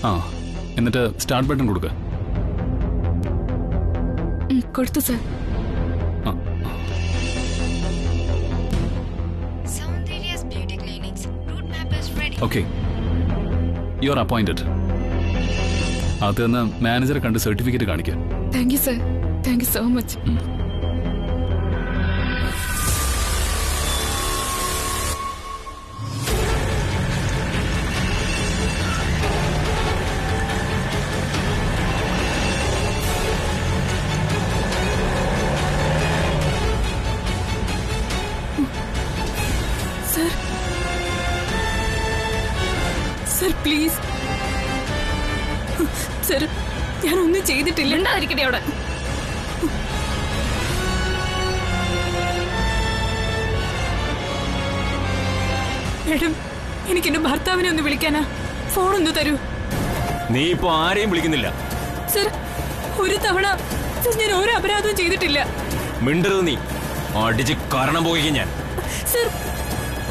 ആ, എന്നിട്ട് start button കൊടുക്കുക. കൊടുത്തു sir. Okay, you are appointed. അത് നിന്ന് മാനേജറെ കണ്ട് സർട്ടിഫിക്കറ്റ് കാണിക്കാം. Thank you sir, thank you so much. Sir, sir please sir, ഞാനൊന്നും ചെയ്തിട്ടില്ല. ഉണ്ടായിരിക്കട്ടെ അവിടെ. മാഡം, എനിക്ക് എന്റെ ഭർത്താവിനെ ഒന്ന് വിളിക്കാനാ. ഫോണൊന്ന് തരൂ. നീ ഇപ്പൊ ആരെയും വിളിക്കുന്നില്ല. സർ, ഒരു തവണ സർ, ഞാൻ ഒരു അപരാധവും ചെയ്തിട്ടില്ല. മിണ്ടരുത് നീ. അടിച്ച് കാരണം പോയിക്കും ഞാൻ. സർ,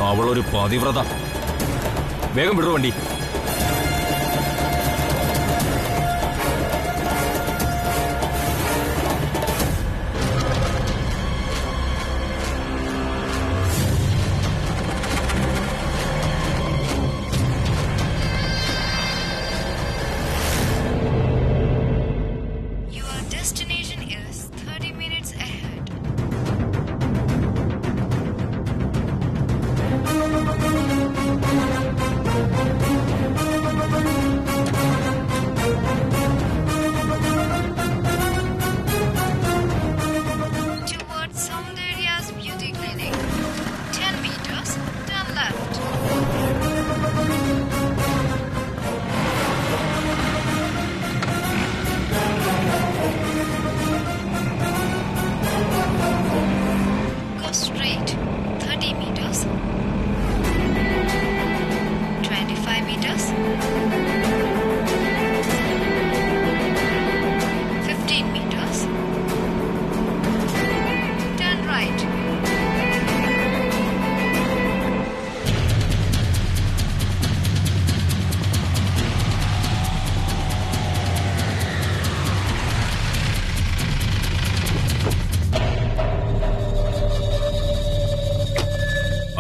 അവളൊരു പതിവ്രത. വേഗം വിടു വണ്ടി.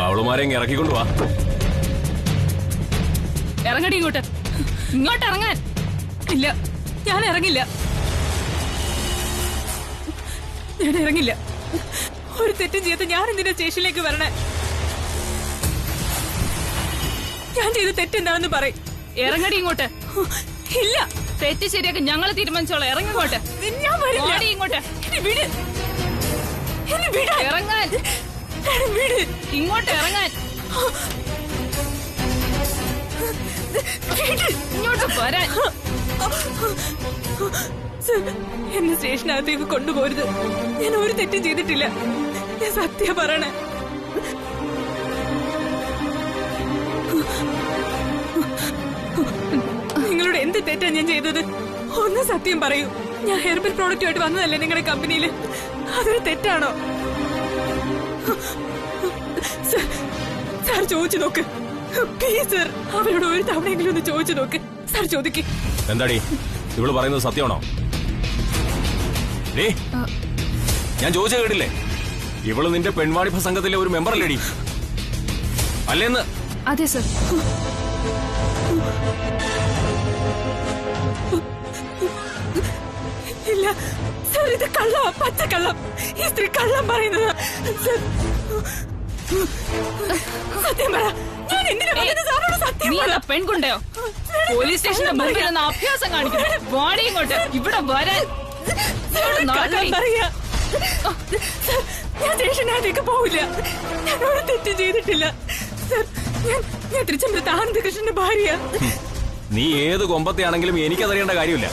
അവളുമാരെ ഇറക്കിക്കൊണ്ടുവാ. ഇറങ്ങടി ഇങ്ങോട്ട്. ഇങ്ങോട്ട് ഇറങ്ങാൻ. ഇല്ല, ഞാൻ ഇറങ്ങില്ല. ഞാൻ ഇറങ്ങില്ല. ഒരു തെറ്റും ചെയ്യാത്ത ഞാൻ എന്തിനാ സ്റ്റേഷനിലേക്ക് വരണേ? ഞാൻ ചെയ്ത തെറ്റെന്താണെന്ന് പറയും. ഇറങ്ങടി ഇങ്ങോട്ട്. ഇല്ല, തെറ്റ് ശരിയാക്കി ഞങ്ങൾ തീരുമാനിച്ചോളാം. ഇറങ്ങിങ്ങോട്ട്. ഞാൻ വരില്ല. ഇങ്ങോട്ട്. വിട്, എന്നെ വിട്. ഇറങ്ങാൻ. വിട്, ഇങ്ങോട്ട് ഇറങ്ങാൻ. ഇങ്ങോട്ട് വരാൻ. എന്നെ സ്റ്റേഷനകത്തേക്ക് കൊണ്ടുപോരുത്. ഞാൻ ഒരു തെറ്റും ചെയ്തിട്ടില്ല. ഞാൻ സത്യം പറയണേ. നിങ്ങളോട് എന്ത് തെറ്റാ ഞാൻ ചെയ്തത്? ഒന്ന് സത്യം പറയൂ. ഞാൻ ഹെർബൽ പ്രോഡക്റ്റുമായിട്ട് വന്നതല്ലേ നിങ്ങളുടെ കമ്പനിയിൽ? അതൊരു തെറ്റാണോ? സാർ ചോദിച്ചു നോക്ക് പ്ലീസ്. സർ, അവരോട് ഒരു തവണയെങ്കിലും ഒന്ന് ചോദിച്ചു നോക്ക്. സാർ ചോദിക്ക്. എന്താടി ഇവള് പറയുന്നത് സത്യമാണോ? ഞാൻ ചോദിച്ച കേട്ടില്ലേ? ഇവള് നിന്റെ പെൺവാണിഭ സംഘത്തിലെ ഒരു മെമ്പർ അല്ലേടി? അല്ലേന്ന്? അതെ സർ. ഇല്ല സർ, ഇത് കള്ളം, പച്ചക്കള്ളം. ഈ സ്ത്രീ കള്ളം പറയുന്നത്. സത്യം പറ. ഞാൻ എന്തിനാ പറയുന്നത് സാറിനോട്? സത്യം നീ എന്താ പെൺകുണ്ടയോ? പോലീസ് സ്റ്റേഷന്റെ മുമ്പിൽ നിന്ന് അഭ്യാസം കാണിക്കുന്നു. വാടി ഇങ്ങോട്ട്. ഇവിടെ വരാൻ. പറയാ. ഞാൻ സ്റ്റേഷനകത്തേക്ക് പോവില്ല. ഞാൻ ഒരു തെറ്റും ചെയ്തിട്ടില്ല സർ. ഞാൻ തിരുച്ചെമ്പലത്ത് ആനന്ദകൃഷ്ണന്റെ ഭാര്യ. നീ ഏത് കൊമ്പത്തെയാണെങ്കിലും എനിക്കതറിയേണ്ട കാര്യമില്ല.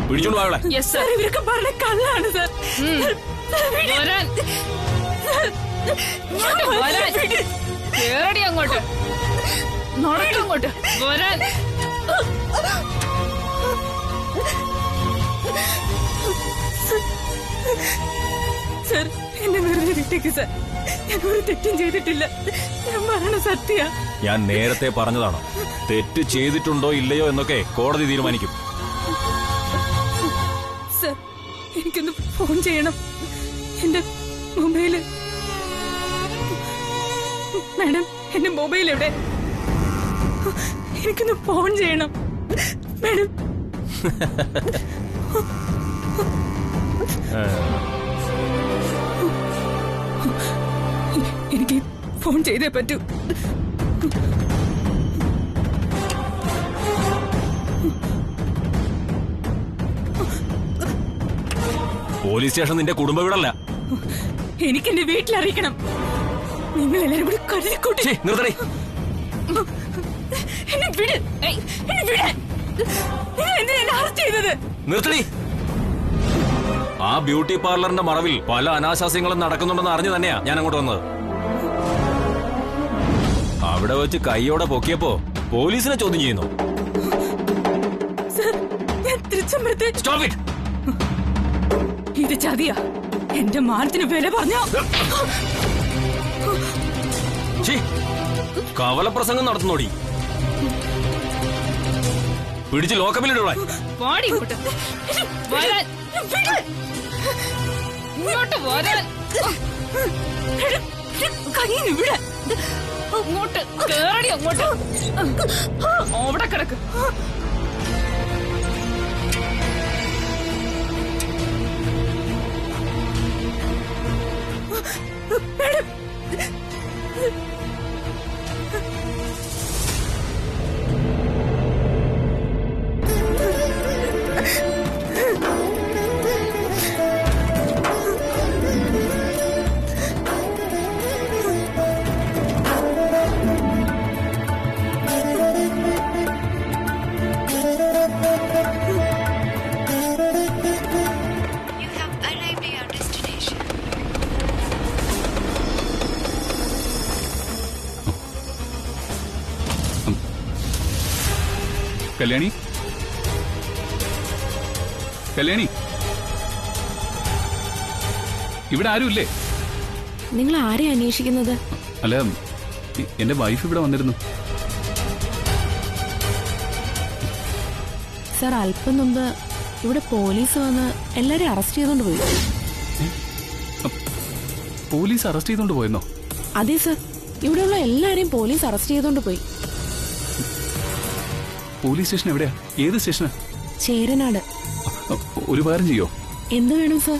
പിടിച്ചോണ്ട് പോകളെ. സർ, ഇവരൊക്കെ പറഞ്ഞ കള്ളാണ് സർ. വരാൻ. കേറടി അങ്ങോട്ട്. നടക്കങ്ങോട്ട്. വരാൻ. സർ, എന്നെ വെറുതെ വിട്ടേക്ക് സർ. ഞാൻ ഒരു തെറ്റും ചെയ്തിട്ടില്ല. ഞാൻ മരണ സത്യ. ഞാൻ നേരത്തെ പറഞ്ഞതാണ്, തെറ്റ് ചെയ്തിട്ടുണ്ടോ ഇല്ലയോ എന്നൊക്കെ കോടതി തീരുമാനിക്കും. സർ, എനിക്കൊന്ന് ഫോൺ ചെയ്യണം. എന്റെ മൊബൈല്. മാഡം, എന്റെ മൊബൈൽ എവിടെ? എനിക്കൊന്ന് ഫോൺ ചെയ്യണം മാഡം. എനിക്ക് ഫോൺ ചെയ്തേ പറ്റൂ. പോലീസ് സ്റ്റേഷൻ നിന്റെ കുടുംബ വീടല്ല. എനിക്ക് എന്റെ വീട്ടിലറിയിക്കണം. നിങ്ങൾ എല്ലാരും കൂടി കരുതിക്കൂട്ടി. നിർത്തണേ. എന്നെ വിട്. എന്നെ വിട്. നിങ്ങൾ എന്തിനാ എന്നെ അറസ്റ്റ് ചെയ്തത്? നിർത്തണേ. ആ ബ്യൂട്ടി പാർലറിന്റെ മറവിൽ പല അനാശാസ്യങ്ങളും നടക്കുന്നുണ്ടെന്ന് അറിഞ്ഞു തന്നെയാ ഞാൻ അങ്ങോട്ട് വന്നത്. അവിടെ വെച്ച് കൈയോടെ പൊക്കിയപ്പോ പോലീസിനെ ചോദ്യം ചെയ്യുന്നു. സർ, ഞാൻ തിരിച്ചമ്പലത്തെ. Stop it. ഇത് ചതിയാ. എന്റെ മാനത്തിന് വില പറഞ്ഞോ? കവലപ്രസംഗം നടത്തുന്നോടി. പിടിച്ച് ലോക്കപ്പിലിടൂടെ. ഇങ്ങോട്ട് വരാൻ. കയ്യിന്ന് വിട. അങ്ങോട്ട് കേറി. അങ്ങോട്ട് അവിടെ കിടക്ക്. കല്യാണി, കല്യാണി, ഇവിടെ ആരുമില്ലേ? നിങ്ങൾ ആരെ അന്വേഷിക്കുന്നത്? അല്ല, എന്റെ വൈഫ് ഇവിടെ വന്നിരുന്നു. സർ, അല്പം മുമ്പ് ഇവിടെ പോലീസ് വന്ന് എല്ലാരെയും അറസ്റ്റ് ചെയ്തോണ്ട് പോയി. പോലീസ് അറസ്റ്റ് ചെയ്തോണ്ട് പോയെന്നോ? അതെ സർ, ഇവിടെയുള്ള എല്ലാരെയും പോലീസ് അറസ്റ്റ് ചെയ്തോണ്ട് പോയി. പോലീസ് സ്റ്റേഷൻ എവിടെയാ? ഏത് സ്റ്റേഷനാ? ചേരനാട്. ഒരു കാര്യം ചെയ്യോ? എന്ത് വേണം സർ?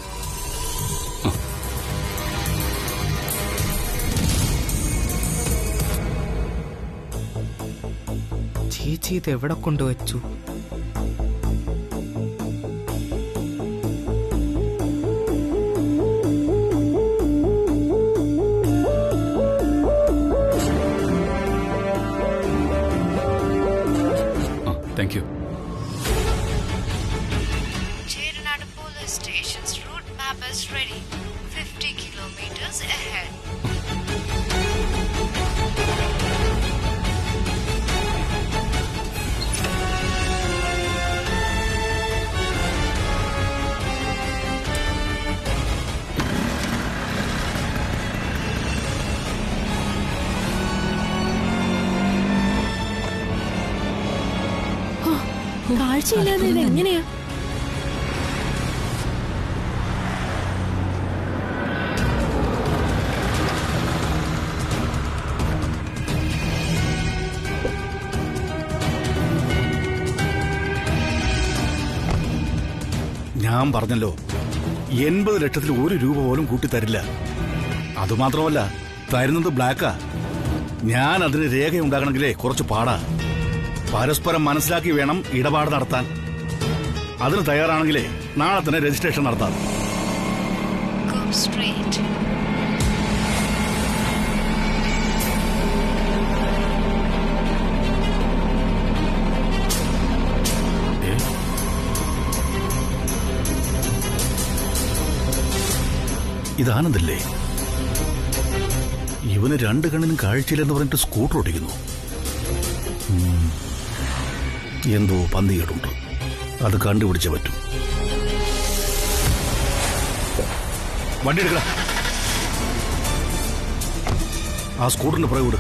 ചേച്ചി ഇത് എവിടെ കൊണ്ടുവച്ചു? Thank you. Cheranadu Police Station's route map is ready. 50 kilometers ahead. കാഴ്ചയില്ലാതെ ഇത് എങ്ങനെയാ? ഞാൻ പറഞ്ഞല്ലോ, 80 ലക്ഷത്തിൽ 1 രൂപ പോലും കൂട്ടിത്തരില്ല. അതുമാത്രമല്ല, തരുന്നത് ബ്ലാക്കാ. ഞാൻ അതിന് രേഖയുണ്ടാകണമെങ്കിലേ കുറച്ച് പാടാ. പരസ്പരം മനസ്സിലാക്കി വേണം ഇടപാട് നടത്താൻ. അതിന് തയ്യാറാണെങ്കിലേ നാളെ തന്നെ രജിസ്ട്രേഷൻ നടത്താം. Go straight. ഇത് ആനന്ദല്ലേ? ഇവന് 2 കണ്ണിനും കാഴ്ചയില്ലെന്ന് പറഞ്ഞിട്ട് സ്കൂട്ടർ ഓടിക്കുന്നു. എന്തോ പന്തികേടുണ്ട്. അത് കണ്ടുപിടിച്ചേ പറ്റും. വണ്ടി എടുക്കട. ആ സ്കൂട്ടറിന്റെ പുറകെ വിട്.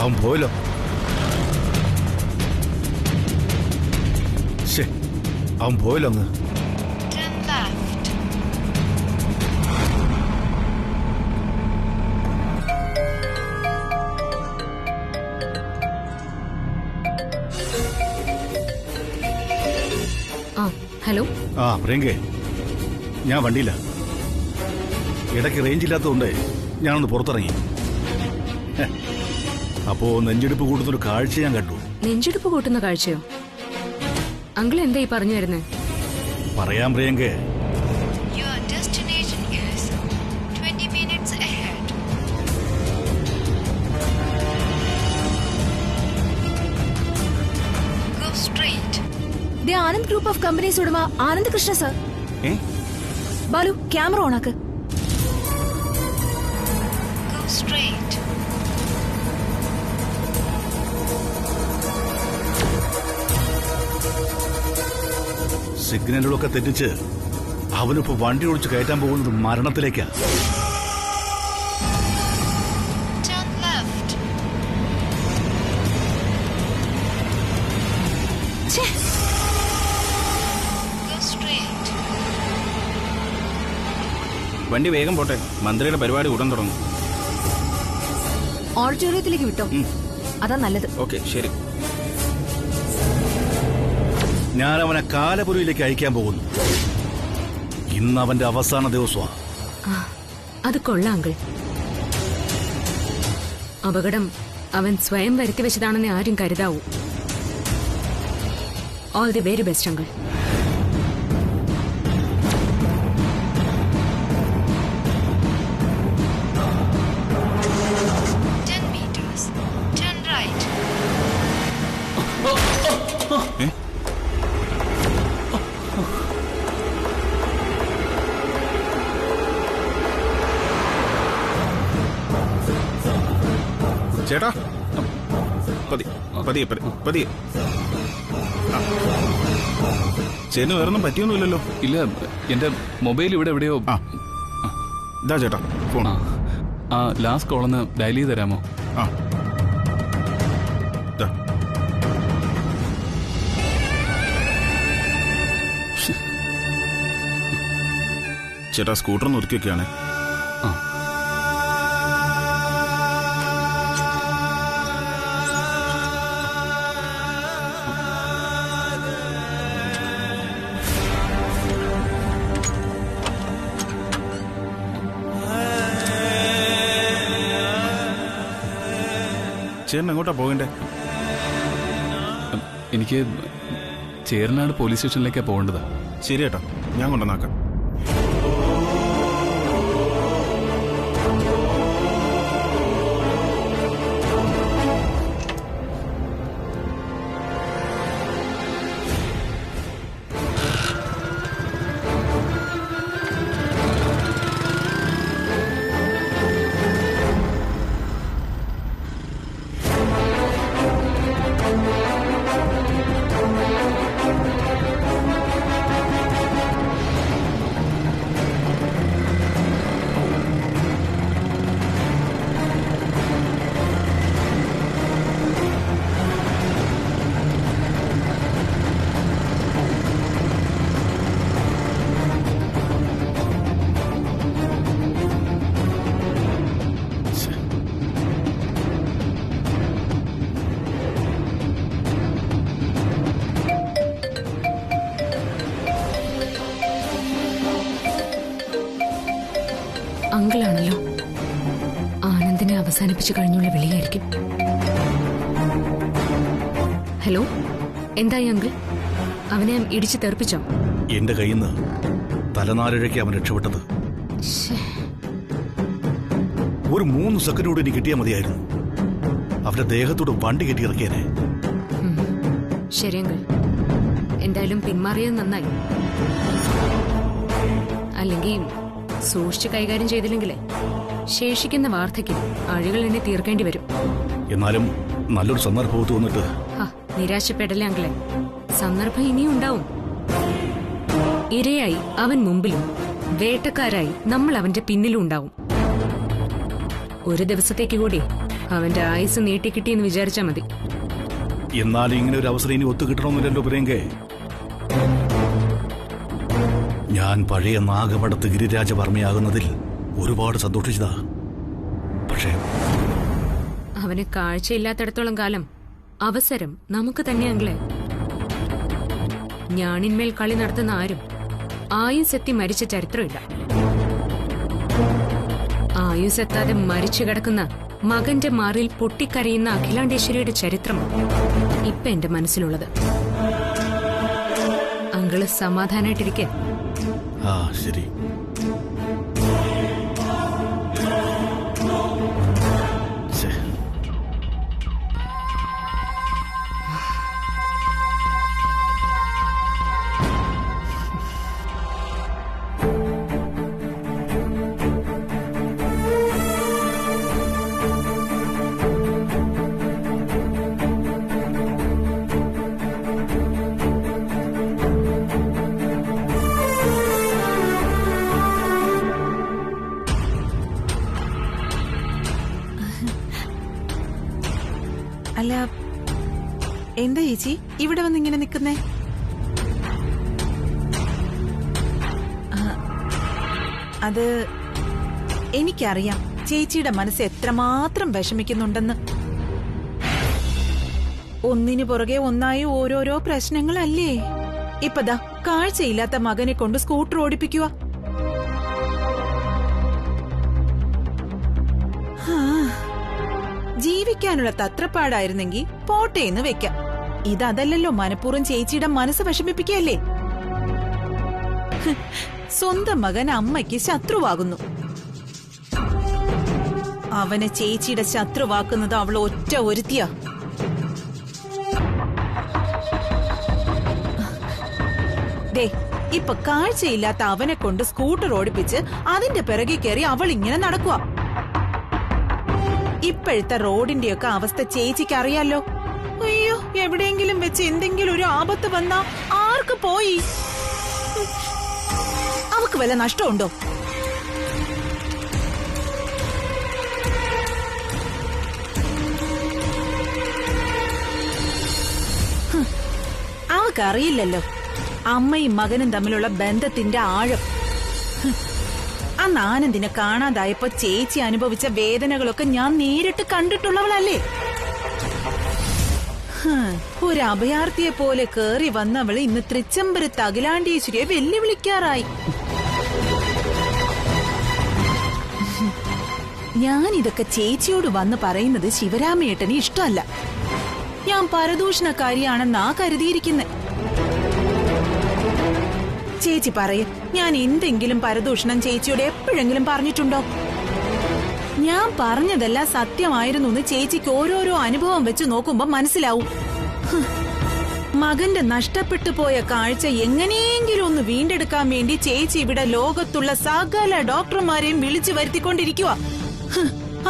അവൻ പോയല്ലോ. ശേ, അവൻ പോയല്ലോ അങ്ങ്. Turn left. ആ ഹലോ. ആ പ്രിയങ്കേ, ഞാൻ വണ്ടിയില്ല. ഇടയ്ക്ക് റേഞ്ച് ഇല്ലാത്തതുകൊണ്ട് ഞാനൊന്ന് പുറത്തിറങ്ങി. അപ്പോ നെഞ്ചെടുപ്പ് കൂട്ടുന്നൊരു കാഴ്ച ഞാൻ കണ്ടു. നെഞ്ചെടുപ്പ് കൂട്ടുന്ന കാഴ്ചയോ? അങ്കിൾ എന്താ ഈ പറഞ്ഞു വരുന്നേ? പറയാം പ്രിയങ്കേ. Your destination is 20 minutes ahead. Go straight. ദേ ആനന്ദ് ഗ്രൂപ്പ് ഓഫ് കമ്പനീസ് ഉടമ ആനന്ദ് കൃഷ്ണ സർ. ബാലു ക്യാമറ ഓണാക്ക്. Go straight. സിഗ്നലുകളൊക്കെ തെറ്റിച്ച് അവനിപ്പോ വണ്ടി ഓടിച്ച് കയറ്റാൻ പോകുന്നത് മരണത്തിലേക്കാ. Turn left. Go straight. വണ്ടി വേഗം പോട്ടെ, മന്ത്രിയുടെ പരിപാടി ഉടൻ തുടങ്ങും. ഓഡിറ്റോറിയത്തിലേക്ക് വിട്ടോ, അതാ നല്ലത്. ഓക്കെ, ശരി. ഞാൻ അവനെ കാലപുരയിലേക്ക് അയക്കാൻ പോകുന്നു. ഇന്ന് അവന്റെ അവസാന ദിവസമാണ്. അത് കൊള്ളാം അങ്കിൾ. അപകടം അവൻ സ്വയം വരുത്തി വെച്ചതാണെന്ന് ആരും കരുതാവൂ. All the very best uncle. Turn right. ചേട്ടാ, പതിയെ പതിയെ പതിയെ. ചേട്ടന് വേറൊന്നും പറ്റിയൊന്നുമില്ലല്ലോ? ഇല്ല, എന്റെ മൊബൈൽ ഇവിടെ എവിടെയോ. ഇതാ ചേട്ടാ ഫോൺ. ആ ലാസ്റ്റ് കോളൊന്ന് ഡയൽ ചെയ്ത് തരാമോ? ആ ചേട്ടാ, സ്കൂട്ടർ ഒന്ന് ഒതുക്കിയൊക്കെയാണേ. ആ ചേട്ടൻ എങ്ങോട്ടാ പോകണ്ടേ? എനിക്ക് ചേരനാട് പോലീസ് സ്റ്റേഷനിലേക്കാണ് പോകേണ്ടത്. ശരി ചേട്ടാ, ഞാൻ കൊണ്ടുവന്നാക്കാം. അങ്കിളാണല്ലോ. ആനന്ദിനെ അവസാനിപ്പിച്ചു കഴിഞ്ഞുള്ള വിളിയായിരിക്കും. ഹലോ, എന്തായി അങ്കിൾ? അവനെ ഇടിച്ചു തെറിപ്പിച്ചോ? എന്റെ കയ്യിൽ നിന്ന് തലനാരിഴയ്ക്ക് അവൻ രക്ഷപ്പെട്ടത്. ഒരു 3 സെക്കൻഡ് കൂടി എനിക്ക് കിട്ടിയാൽ മതിയായിരുന്നു. അവന്റെ ദേഹത്തോട് വണ്ടി കെട്ടിയിറക്കിയനെ. ശരി അങ്കിൾ, എന്തായാലും പിന്മാറിയത് നന്നായി. അല്ലെങ്കിൽ സൂക്ഷിച്ച് കൈകാര്യം ചെയ്തില്ലെങ്കിലേ ശേഷിക്കുന്ന വാർദ്ധക്യം അഴികൾ എന്നെ തീർക്കേണ്ടി വരും. എന്നാലും നല്ലൊരു സന്ദർഭത്ത് വന്നിട്ട് നിരാശപ്പെടലേ അങ്കിളെ. സന്ദർഭം ഇനിയും ഉണ്ടാവും. ഇരയായി അവൻ മുമ്പിലും വേട്ടക്കാരായി നമ്മൾ അവന്റെ പിന്നിലും ഉണ്ടാവും. ഒരു ദിവസത്തേക്ക് കൂടി അവന്റെ ആയുസ് നീട്ടിക്കിട്ടിയെന്ന് വിചാരിച്ചാ മതി. എന്നാലും ഇങ്ങനെ ഒരു അവസരം ഇനി ഒത്തു കിട്ടണമെന്നില്ലല്ലോ പ്രിയങ്കേ. ഞാൻ പഴയ നാഗപടത്ത് ഗിരിരാജവർമ്മയാകുന്നതിൽ ഒരുപാട് സന്തോഷിച്ചതാ. പക്ഷേ അവന് കാഴ്ചയില്ലാത്തിടത്തോളം കാലം അവസരം നമുക്ക് തന്നെയാങ്കിലേ. ഞാണിന്മേൽ കളി നടത്തുന്ന ആരും ആയുസെത്തി മരിച്ച ചരിത്രമില്ല. ആയുസെത്താതെ മരിച്ചു കിടക്കുന്ന മകന്റെ മാറിൽ പൊട്ടിക്കരയുന്ന അഖിലാണ്ടേശ്വരിയുടെ ചരിത്രമാണ് ഇപ്പൊ എന്റെ മനസ്സിലുള്ളത്. അങ്കിള് സമാധാനായിട്ടിരിക്കെ. ആ ശരി. അല്ല, എന്താ ചേച്ചി ഇവിടെ വന്ന് ഇങ്ങനെ നിൽക്കുന്നേ? അത് എനിക്കറിയാം ചേച്ചിയുടെ മനസ്സ് എത്രമാത്രം വിഷമിക്കുന്നുണ്ടെന്ന്. ഒന്നിനു പുറകെ ഒന്നായി ഓരോരോ പ്രശ്നങ്ങളല്ലേ. ഇപ്പതാ കാഴ്ചയില്ലാത്ത മകനെ കൊണ്ട് സ്കൂട്ടർ ഓടിപ്പിക്കുക. ജീവിക്കാനുള്ള തത്രപ്പാടായിരുന്നെങ്കിൽ പോട്ടേന്ന് വെക്കാം. ഇതല്ലല്ലോ, മനഃപൂർവ്വം ചേച്ചിയുടെ മനസ്സ് വിഷമിപ്പിക്കല്ലേ. സ്വന്തം മകൻ അമ്മയ്ക്ക് ശത്രുവാകുന്നു. അവനെ ചേച്ചിയുടെ ശത്രുവാക്കുന്നത് അവൾ ഒറ്റ ഒരുത്തിയാ. ദേ, ഇപ്പൊ കാഴ്ചയില്ലാത്ത അവനെ കൊണ്ട് സ്കൂട്ടർ ഓടിപ്പിച്ച് അതിന്റെ പിറകെ കയറി അവൾ ഇങ്ങനെ നടക്കുക. ഇപ്പോഴത്തെ റോഡിന്റെയൊക്കെ അവസ്ഥ ചേച്ചിക്ക് അറിയാലോ. അയ്യോ, എവിടെയെങ്കിലും വെച്ച് എന്തെങ്കിലും ഒരു ആപത്ത് വന്നാ ആർക്ക് പോയി? അവക്ക് വല്ല നഷ്ടമുണ്ടോ? അവക്കറിയില്ലല്ലോ അമ്മയും മകനും തമ്മിലുള്ള ബന്ധത്തിന്റെ ആഴം. അന്ന് ആനന്ദിനെ കാണാതായപ്പോ ചേച്ചി അനുഭവിച്ച വേദനകളൊക്കെ ഞാൻ നേരിട്ട് കണ്ടിട്ടുള്ളവളല്ലേ. ഒരു അഭയാർത്ഥിയെ പോലെ കേറി വന്നവള് ഇന്ന് തൃച്ചംബരത്ത് അഖിലാണ്ടേശ്വരിയെ വെല്ലുവിളിക്കാറായി. ഞാനിതൊക്കെ ചേച്ചിയോട് വന്ന് പറയുന്നത് ശിവരാമേട്ടന് ഇഷ്ടമല്ല. ഞാൻ പരദൂഷണക്കാരിയാണെന്നാ കരുതിയിരിക്കുന്നെ. ചേച്ചി പറയും, ഞാൻ എന്തെങ്കിലും പരദൂഷണം ചേച്ചിയോട് എപ്പോഴെങ്കിലും പറഞ്ഞിട്ടുണ്ടോ? ഞാൻ പറഞ്ഞതെല്ലാം സത്യമായിരുന്നു എന്ന് ചേച്ചിക്ക് ഓരോരോ അനുഭവം വെച്ച് നോക്കുമ്പോ മനസ്സിലാവും. മകന്റെ നഷ്ടപ്പെട്ടു പോയ കാഴ്ച എങ്ങനെയെങ്കിലും ഒന്ന് വീണ്ടെടുക്കാൻ വേണ്ടി ചേച്ചി ഇവിടെ ലോകത്തുള്ള സകല ഡോക്ടർമാരെയും വിളിച്ചു വരുത്തിക്കൊണ്ടിരിക്കുക.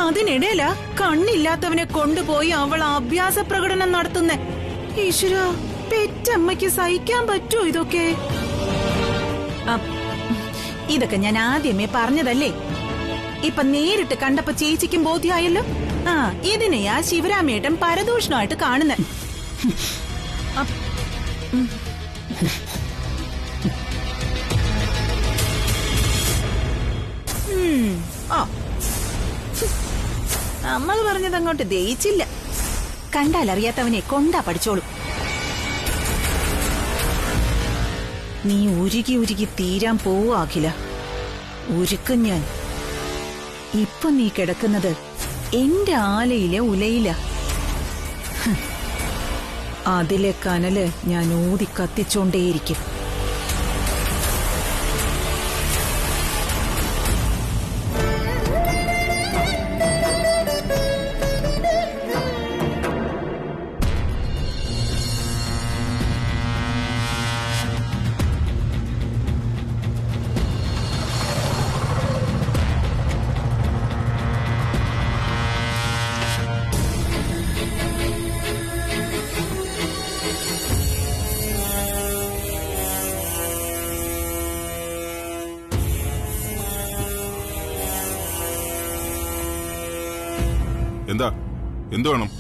അതിനിടയില കണ്ണില്ലാത്തവനെ കൊണ്ടുപോയി അവൾ അഭ്യാസ പ്രകടനം നടത്തുന്നേ. ഈശ്വര, പെറ്റമ്മയ്ക്ക് സഹിക്കാൻ പറ്റുമോ ഇതൊക്കെ? ഇതൊക്കെ ഞാൻ ആദ്യമേ പറഞ്ഞതല്ലേ. ഇപ്പൊ നേരിട്ട് കണ്ടപ്പോ ചേച്ചിക്കും ബോധ്യമായല്ലോ. ഇതിനെയാ ശിവരാമേട്ടൻ പരദൂഷണമായിട്ട് കാണുന്നേ. നമ്മൾ പറഞ്ഞത് അങ്ങോട്ട് ദയിച്ചില്ല. കണ്ടാലറിയാത്തവനെ കൊണ്ടാ പഠിച്ചോളൂ. നീ ഉരുകി ഉരുകി തീരാൻ പോവാകില്ല. ഉരുക്കും ഞാൻ. ഇപ്പൊ നീ കിടക്കുന്നത് എന്റെ ആലയിലെ ഉലയില. അതിലെ കനല് ഞാൻ ഊതി കത്തിച്ചോണ്ടേയിരിക്കും. എന്താ എന്ത് വേണം?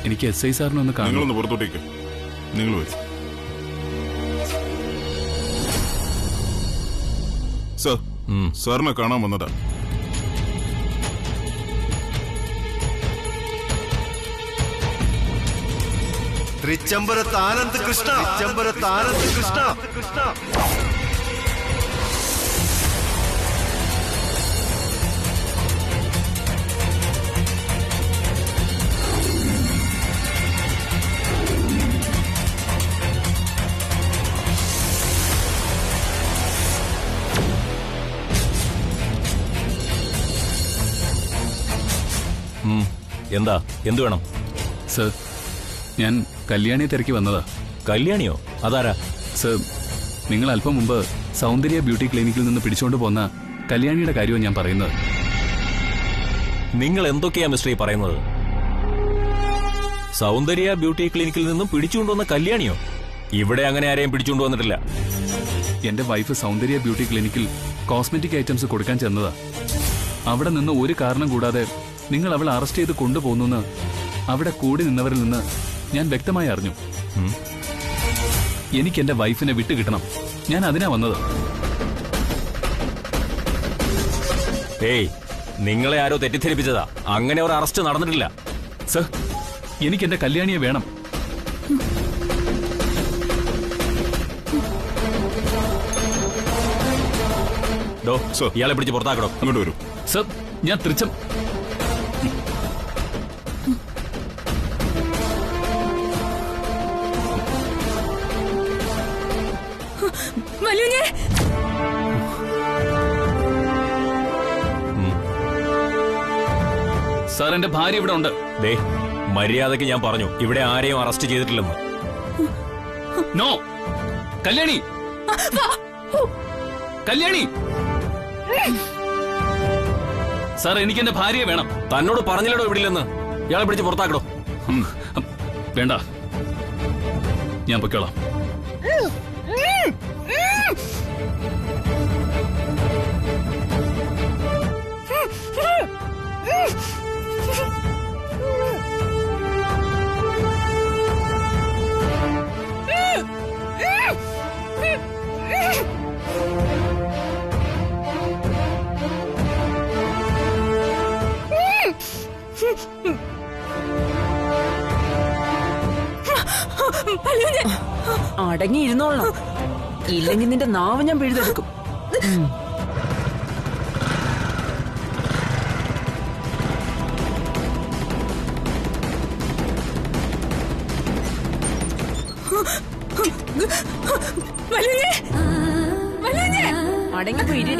എനിക്ക് SI സാറിനെ ഒന്ന് കാണണം. നിങ്ങളൊന്ന് പുറത്തോട്ടേക്ക്. നിങ്ങൾ വരും. സർ, സാറിനെ കാണാൻ വന്നതാ. തൃച്ചംബരത്ത് ആനന്ദ് കൃഷ്ണ, തൃച്ചംബരത്ത് ആനന്ദ് കൃഷ്ണ. എന്താ, എന്തു വേണം? സർ, ഞാൻ കല്യാണിയെ തിരക്കി വന്നതാ. കല്യാണിയോ? അതാരാ? സർ, നിങ്ങൾ അല്പം മുമ്പ് സൗന്ദര്യ ബ്യൂട്ടി ക്ലിനിക്കിൽ നിന്ന് പിടിച്ചുകൊണ്ട് പോന്ന കല്യാണിയുടെ കാര്യമാണ് ഞാൻ പറയുന്നത്. നിങ്ങൾ എന്തൊക്കെയാ മിസ്റ്റർ പറയുന്നത്? സൗന്ദര്യ ബ്യൂട്ടി ക്ലിനിക്കിൽ നിന്നും പിടിച്ചുകൊണ്ടുവന്ന കല്യാണിയോ? ഇവിടെ അങ്ങനെ ആരെയും പിടിച്ചുകൊണ്ട് വന്നിട്ടില്ല. എന്റെ വൈഫ് സൗന്ദര്യ ബ്യൂട്ടി ക്ലിനിക്കിൽ കോസ്മെറ്റിക് ഐറ്റംസ് കൊടുക്കാൻ ചെന്നതാ. അവിടെ നിന്ന് ഒരു കാരണം കൂടാതെ നിങ്ങൾ അവളെ അറസ്റ്റ് ചെയ്ത് കൊണ്ടുപോകുന്നു അവിടെ കൂടി നിന്നവരിൽ നിന്ന് ഞാൻ വ്യക്തമായി അറിഞ്ഞു. എനിക്ക് എന്റെ വൈഫിനെ വിട്ടുകിട്ടണം. ഞാൻ അതിനാ വന്നത്. ഏയ്, നിങ്ങളെ ആരോ തെറ്റിദ്ധരിപ്പിച്ചതാ. അങ്ങനെ ഒരു അറസ്റ്റ് നടന്നിട്ടില്ല. സർ, എനിക്ക് എന്റെ കല്യാണിയെ വേണം. ഇയാളെ പിടിച്ച് പുറത്താക്കണോ? അങ്ങോട്ട് വരൂ. സർ, ഞാൻ തൃച്ചം. സാർ, എന്റെ ഭാര്യ ഇവിടെ ഉണ്ട്. ദേ, മര്യാദയ്ക്ക് ഞാൻ പറഞ്ഞു, ഇവിടെ ആരെയും അറസ്റ്റ് ചെയ്തിട്ടില്ലെന്ന്. നോ, കല്യാണി, കല്യാണി. സാർ, എനിക്ക് എന്റെ ഭാര്യയെ വേണം. തന്നോട് പറഞ്ഞില്ലടോ ഇവിടില്ലെന്ന്. ഇയാളെ പിടിച്ച് പുറത്താക്കടോ. വേണ്ട, ഞാൻ പൊയ്ക്കോളാം. അടങ്ങിയിരുന്നോളാം, ഇല്ലെങ്കിൽ നിന്റെ നാവ് ഞാൻ പിഴുതെടുക്കും. അടങ്ങി പോയിരി.